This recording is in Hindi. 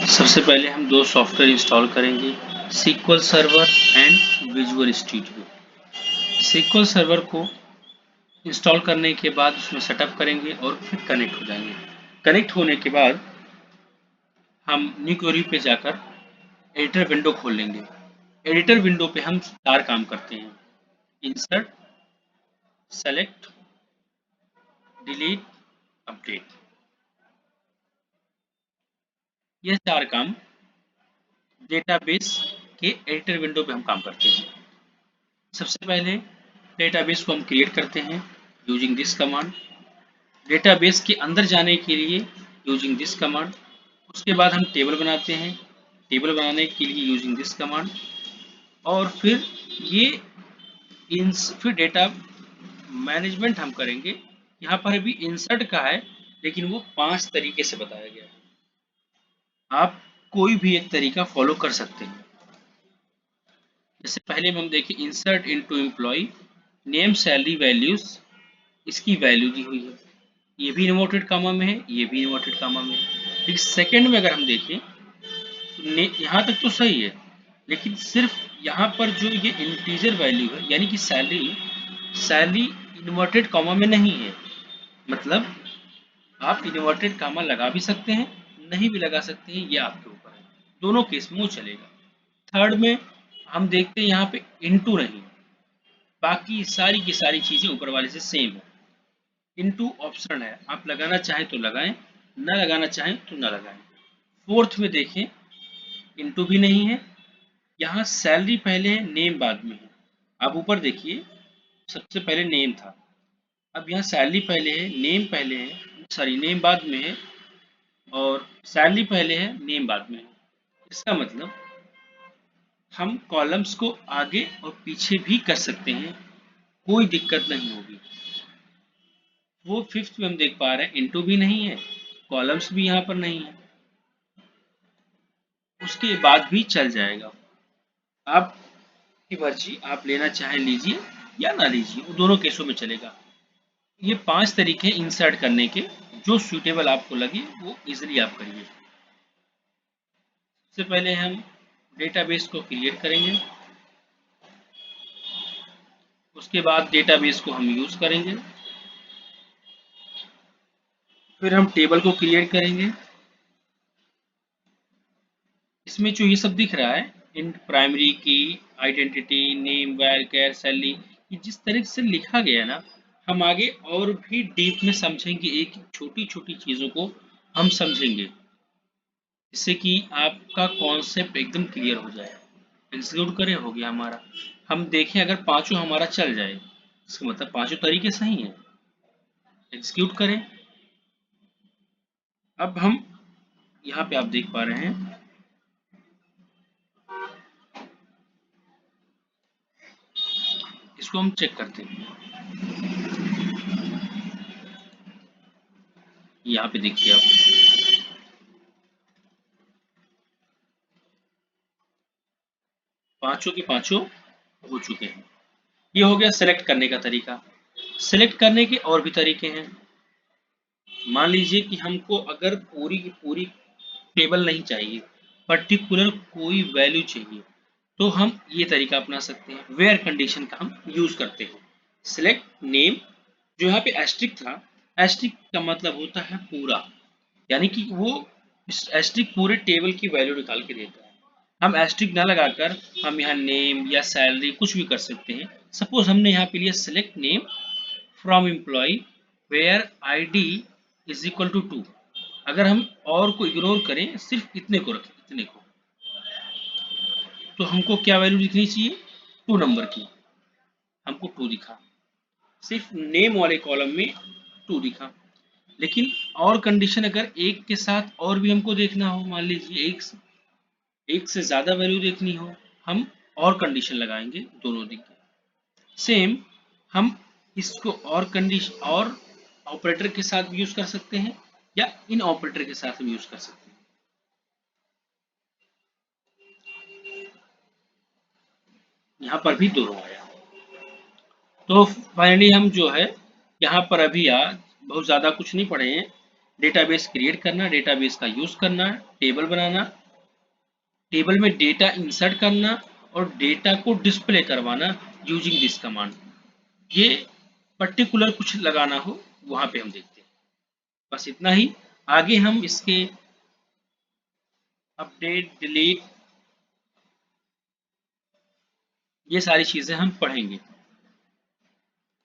सबसे पहले हम दो सॉफ्टवेयर इंस्टॉल करेंगे, SQL server and visual studio. SQL server को इंस्टॉल करने के बाद उसमें सेटअप करेंगे और फिर कनेक्ट हो जाएंगे। कनेक्ट होने के बाद हम न्यू क्वेरी पे जाकर एडिटर विंडो खोल लेंगे। एडिटर विंडो पे हम 4 काम करते हैं: इंसर्ट, सेलेक्ट, डिलीट, अपडेट। ये 4 काम डेटाबेस के एडिटर विंडो पे हम काम करते हैं। सबसे पहले डेटाबेस को हम क्रिएट करते हैं यूजिंग दिस कमांड। डेटाबेस के अंदर जाने के लिए यूजिंग दिस कमांड। उसके बाद हम टेबल बनाते हैं, टेबल बनाने के लिए यूजिंग दिस कमांड। और फिर ये फिर डेटा मैनेजमेंट हम करेंगे। यहाँ पर अभी इंसर्ट का है, लेकिन वो 5 तरीके से बताया गया है। आप कोई भी एक तरीका फॉलो कर सकते हैं। जैसे पहले में हम देखें insert into employ, name, salary, values, इसकी वैल्यू दी हुई है। ये भी इन्वर्टेड कामा में है, ये भी इन्वर्टेड कामा में है। लेकिन सेकंड में अगर हम देखें तो यहाँ तक तो सही है, लेकिन सिर्फ यहाँ पर जो ये इंटीजर वैल्यू है यानी कि सैलरी, सैलरी इन्वर्टेड कामा में नहीं है। मतलब आप इन्वर्टेड कामा लगा भी सकते हैं, नहीं भी लगा सकते हैं, ये आपके ऊपर है। दोनों केस में वो चलेगा। थर्ड में हम देखते हैं यहाँ पे इनटू नहीं, बाकी सारी की सारी चीजें ऊपर वाले से सेम है। इनटू ऑप्शन है, आप लगाना चाहें तो लगाएं, ना लगाना चाहें तो ना लगाएं। फोर्थ में देखें इनटू भी नहीं है, यहाँ सैलरी पहले है, नेम बाद में है। अब ऊपर देखिए सबसे पहले नेम था, अब यहाँ सैलरी पहले है, नेम पहले है, सॉरी नेम बाद में है, और सैलरी पहले है, नेम बाद में है। इसका मतलब हम कॉलम्स को आगे और पीछे भी कर सकते हैं, कोई दिक्कत नहीं होगी। वो फिफ्थ में हम देख पा रहे हैं इनटू भी नहीं है, कॉलम्स भी यहाँ पर नहीं है, उसके बाद भी चल जाएगा। आपकी मर्जी, आप लेना चाहे लीजिए या ना लीजिए, वो दोनों केसों में चलेगा। ये 5 तरीके इंसर्ट करने के, जो सूटेबल आपको लगे वो इजीली आप करिए। सबसे पहले हम डेटाबेस को क्रिएट करेंगे, उसके बाद डेटाबेस को हम यूज करेंगे, फिर हम टेबल को क्रिएट करेंगे। इसमें जो ये सब दिख रहा है, इन primary key, identity, name, where, care, salary, ये जिस तरह से लिखा गया है ना, हम आगे और भी डीप में समझेंगे, एक छोटी छोटी चीज़ों को हम समझेंगे, जिससे कि आपका कॉन्सेप्ट एकदम क्लियर हो जाए। एग्जीक्यूट करें, हो गया हमारा। हम देखें अगर पांचों हमारा चल जाए, इसका मतलब पांचों तरीके सही हैं। एग्जीक्यूट करें। अब हम यहाँ पे आप देख पा रहे हैं, इसको हम चेक करते हैं। यहाँ पे देखिए आप, पांचों के पांचों हो चुके हैं। ये हो गया सेलेक्ट करने का तरीका। सेलेक्ट करने के और भी तरीके हैं। मान लीजिए कि हमको अगर पूरी की पूरी टेबल नहीं चाहिए, पर्टिकुलर कोई वैल्यू चाहिए, तो हम ये तरीका अपना सकते हैं। वेयर कंडीशन का हम यूज करते हैं। सिलेक्ट नेम, जो यहाँ पे एस्ट्रिक था, एस्ट्रिक का मतलब होता है पूरा, यानी कि वो एस्ट्रिक पूरे टेबल की वैल्यू निकाल के देता है। हम एस्ट्रिक ना लगाकर हम यहाँ नेम या सैलरी कुछ भी कर सकते हैं। सपोज हमने यहाँ पे लिया select name from employ where ID is equal to 2। अगर हम और को इग्नोर करें, सिर्फ इतने को रखें, इतने को, तो हमको क्या वैल्यू दिखनी चाहिए? 2 नंबर की। हमको 2 दिखा, सिर्फ नेम वाले कॉलम में 2 दिखा। लेकिन और कंडीशन अगर एक के साथ और भी हमको देखना हो, मान लीजिए एक से ज्यादा वैल्यू देखनी हो, हम और कंडीशन लगाएंगे दोनों दिखे। सेम हम इसको और कंडीशन और ऑपरेटर के साथ भी यूज कर सकते हैं, या इन ऑपरेटर के साथ भी यूज कर सकते हैं। यहाँ पर भी दोनों आया। तो फाइनली हम जो है यहाँ पर अभी बहुत ज़्यादा कुछ नहीं पढ़े हैं। डेटाबेस क्रिएट करना, डेटाबेस का यूज करना, टेबल बनाना, टेबल में डेटा इंसर्ट करना और डेटा को डिस्प्ले करवाना यूजिंग दिस कमांड। ये पर्टिकुलर कुछ लगाना हो वहां पे हम देखते हैं। बस इतना ही। आगे हम इसके अपडेट, डिलीट, ये सारी चीजें हम पढ़ेंगे।